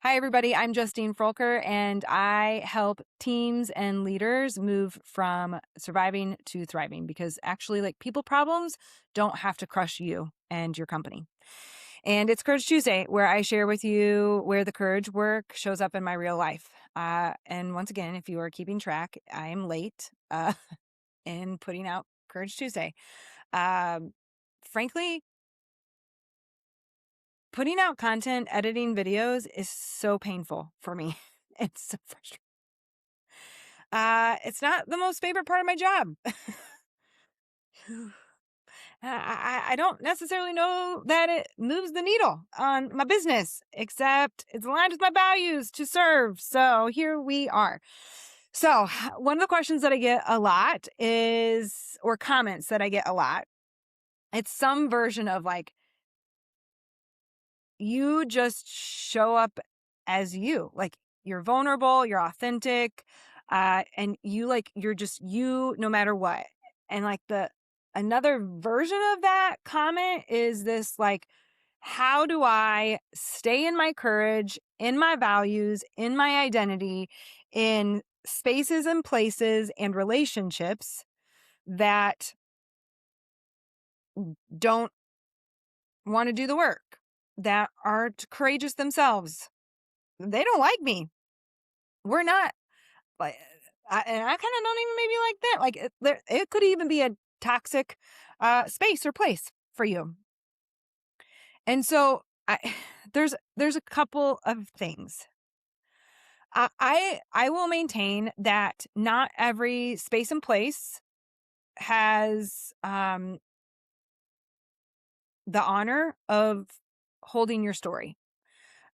Hi, everybody. I'm Justine Froelker, and I help teams and leaders move from surviving to thriving because actually, people problems don't have to crush you and your company. And it's Courage Tuesday, where I share with you where the courage work shows up in my real life. And once again, if you are keeping track, I am late in putting out Courage Tuesday. Um, Frankly, putting out content, editing videos is so painful for me. It's so frustrating. It's not the most favorite part of my job. I don't necessarily know that it moves the needle on my business, except it's aligned with my values to serve. So here we are. So one of the questions that I get a lot or comments that I get a lot, it's some version of you just show up as you. You're vulnerable, you're authentic, and you're just you no matter what. And another version of that comment is this, how do I stay in my courage, in my values, in my identity, in spaces and places and relationships that don't want to do the work, that aren't courageous themselves? They don't like me. We're not like, and I kind of don't even maybe like that. It could even be a toxic space or place for you. And so there's a couple of things. I will maintain that not every space and place has the honor of holding your story.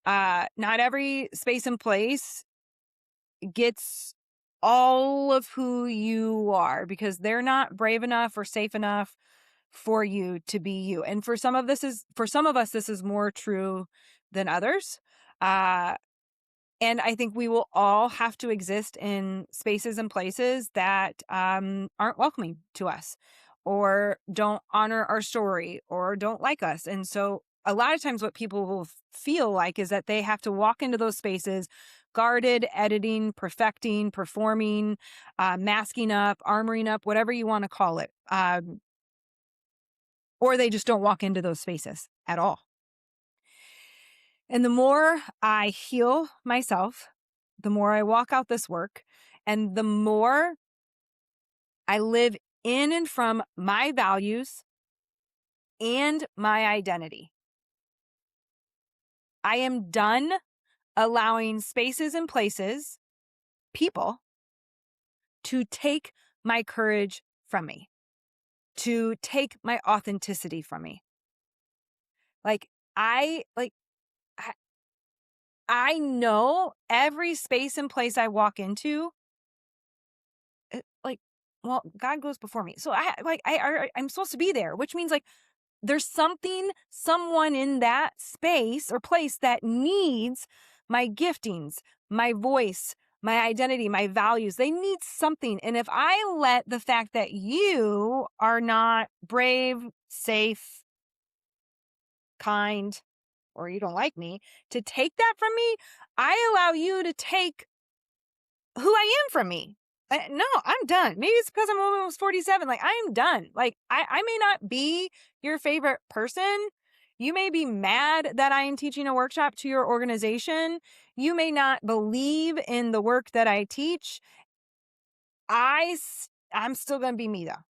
Not every space and place gets all of who you are because they're not brave enough or safe enough for you to be you. And for some of us, this is more true than others. And I think we will all have to exist in spaces and places that aren't welcoming to us or don't honor our story or don't like us. And so a lot of times what people will feel like is that they have to walk into those spaces guarded, editing, perfecting, performing, masking up, armoring up, whatever you want to call it. Or they just don't walk into those spaces at all. And the more I heal myself, the more I walk out this work, and the more I live in and from my values and my identity. I am done allowing spaces and places, people, to take my courage from me, to take my authenticity from me. Like I like I, I know every space and place I walk into, it, like well, God goes before me. So I'm supposed to be there, which means there's someone in that space or place that needs my giftings, my voice, my identity, my values. They need something. And if I let the fact that you are not brave, safe, kind, or you don't like me to take that from me, I allow you to take who I am from me. No, I'm done. Maybe it's because I'm almost 47. I am done. I may not be your favorite person. You may be mad that I am teaching a workshop to your organization. You may not believe in the work that I teach. I'm still going to be me though,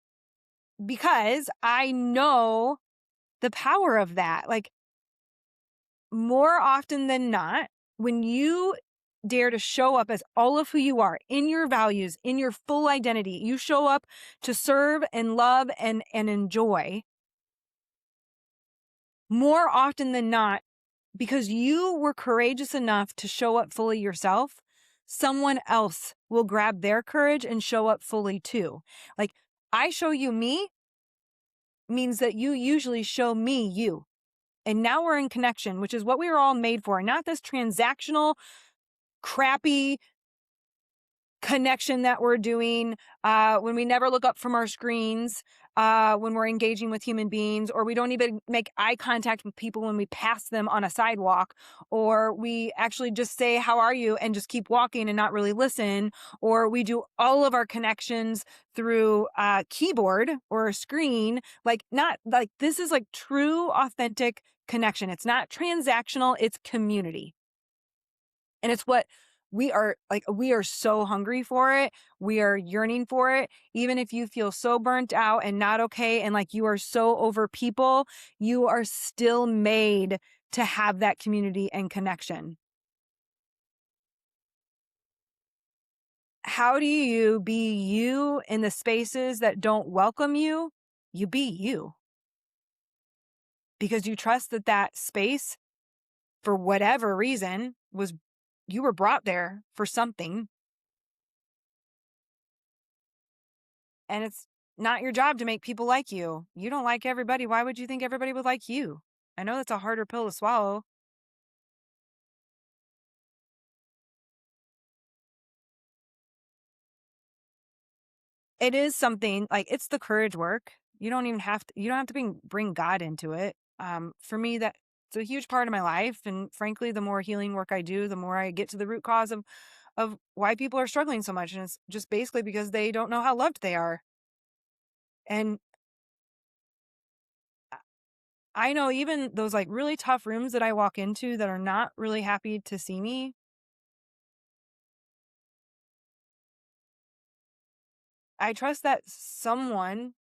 because I know the power of that. More often than not, when you dare to show up as all of who you are in your values, in your full identity, you show up to serve and love and enjoy, more often than not, because you were courageous enough to show up fully yourself, someone else will grab their courage and show up fully too. I show you me means that you usually show me you. And now we're in connection, which is what we were all made for, not this transactional, crappy connection that we're doing, when we never look up from our screens, when we're engaging with human beings, or we don't even make eye contact with people when we pass them on a sidewalk, or we actually just say, "How are you?" and just keep walking and not really listen, or we do all of our connections through a keyboard or a screen. Like, not like this is like true, authentic connection. It's not transactional, it's community. And it's what we are so hungry for it. We are yearning for it. Even if you feel so burnt out and not okay and like you are so over people, you are still made to have that community and connection. How do you be you in the spaces that don't welcome you? You be you because you trust that that space, for whatever reason, was you were brought there for something. And it's not your job to make people like you. You don't like everybody. Why would you think everybody would like you? I know that's a harder pill to swallow. It is something like it's the courage work. You don't even have to, you don't have to bring God into it. For me, that it's a huge part of my life. And frankly, the more healing work I do, the more I get to the root cause of why people are struggling so much. And it's just basically because they don't know how loved they are. And I know even those like really tough rooms that I walk into that are not really happy to see me, I trust that someone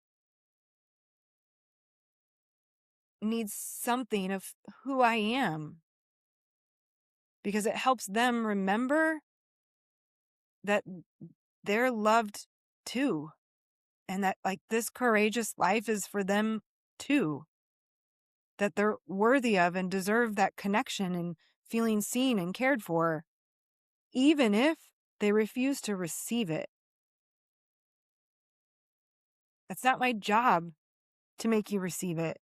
needs something of who I am because it helps them remember that they're loved too, and that like this courageous life is for them too, that they're worthy of and deserve that connection and feeling seen and cared for, even if they refuse to receive it. It's not my job to make you receive it.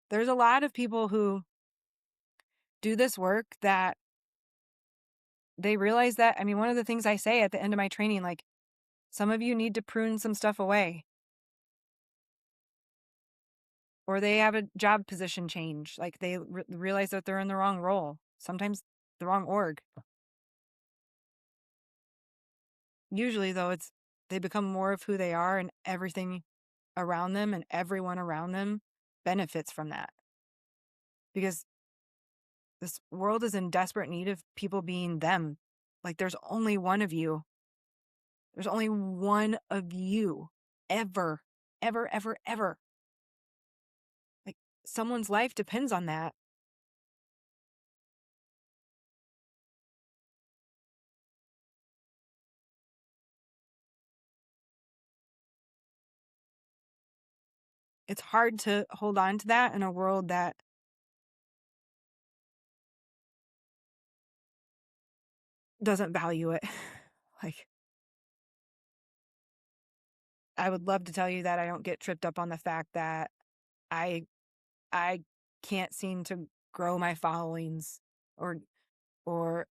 There's a lot of people who do this work that they realize that. I mean, one of the things I say at the end of my training, like, some of you need to prune some stuff away, or they have a job position change. Like, they realize that they're in the wrong role, sometimes the wrong org. Usually, though, it's they become more of who they are, and everything around them and everyone around them benefits from that because this world is in desperate need of people being them. Like, there's only one of you. There's only one of you ever, ever, ever, ever. Like, someone's life depends on that. It's hard to hold on to that in a world that doesn't value it. Like, I would love to tell you that I don't get tripped up on the fact that I I can't seem to grow my followings or or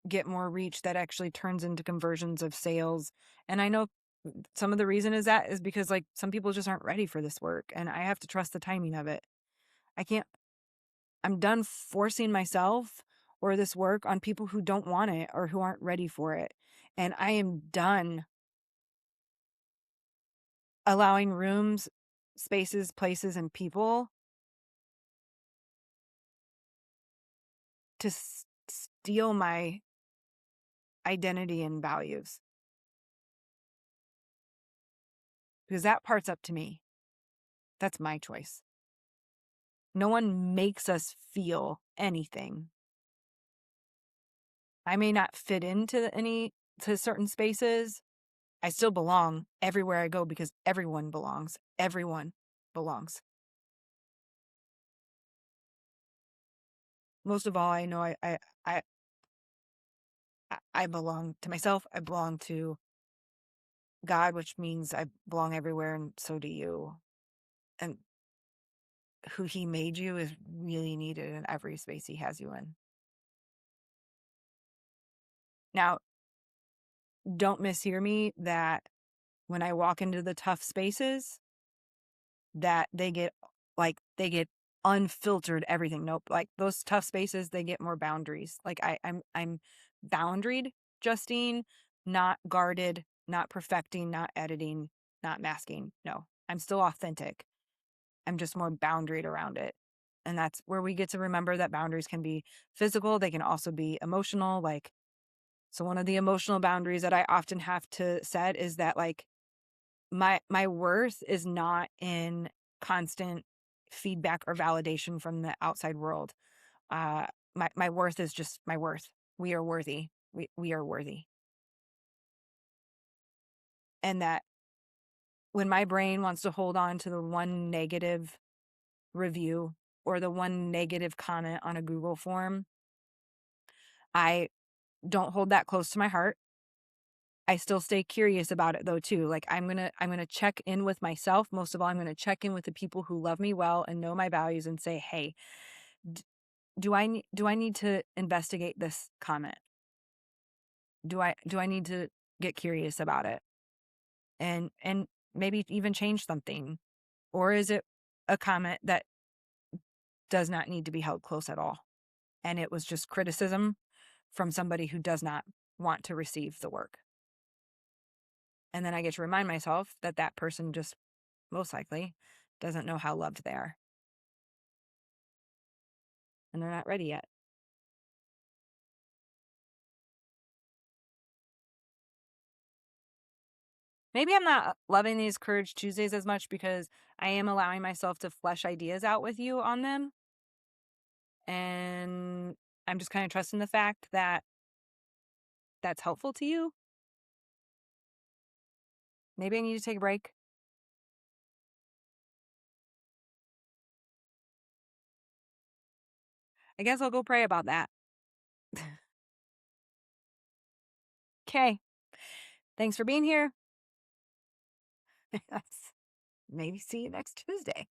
get more reach that actually turns into conversions of sales. And I know some of the reason is that is because like some people just aren't ready for this work and I have to trust the timing of it. I can't I'm done forcing myself or this work on people who don't want it or who aren't ready for it. And I am done allowing rooms, spaces, places, and people to steal my identity and values because that part's up to me. That's my choice. No one makes us feel anything. I may not fit into to certain spaces. I still belong everywhere I go because everyone belongs. Everyone belongs. Most of all, I know I I belong to myself. I belong to God, which means I belong everywhere, and so do you. And who he made you is really needed in every space he has you in. Now, don't mishear me that when I walk into the tough spaces, that they get unfiltered everything. Nope. Like those tough spaces, they get more boundaries. Like I'm boundaried, Justine, not guarded, not perfecting, not editing, not masking. No, I'm still authentic. I'm just more boundaried around it. And that's where we get to remember that boundaries can be physical. They can also be emotional. Like, so one of the emotional boundaries that I often have to set is that like my worth is not in constant feedback or validation from the outside world. Uh, my worth is just my worth. We are worthy. We are worthy. And that when my brain wants to hold on to the one negative review or the one negative comment on a Google form, I don't hold that close to my heart. I still stay curious about it though too. Like I'm going to check in with myself. Most of all, I'm going to check in with the people who love me well and know my values and say, "Hey, do I need to investigate this comment? Do I need to get curious about it and maybe even change something? Or is it a comment that does not need to be held close at all? And it was just criticism from somebody who does not want to receive the work." And then I get to remind myself that that person just most likely doesn't know how loved they are and they're not ready yet. Maybe I'm not loving these Courage Tuesdays as much because I am allowing myself to flesh ideas out with you on them. And I'm just kind of trusting the fact that that's helpful to you. Maybe I need to take a break. I guess I'll go pray about that. Okay. Thanks for being here. Maybe see you next Tuesday.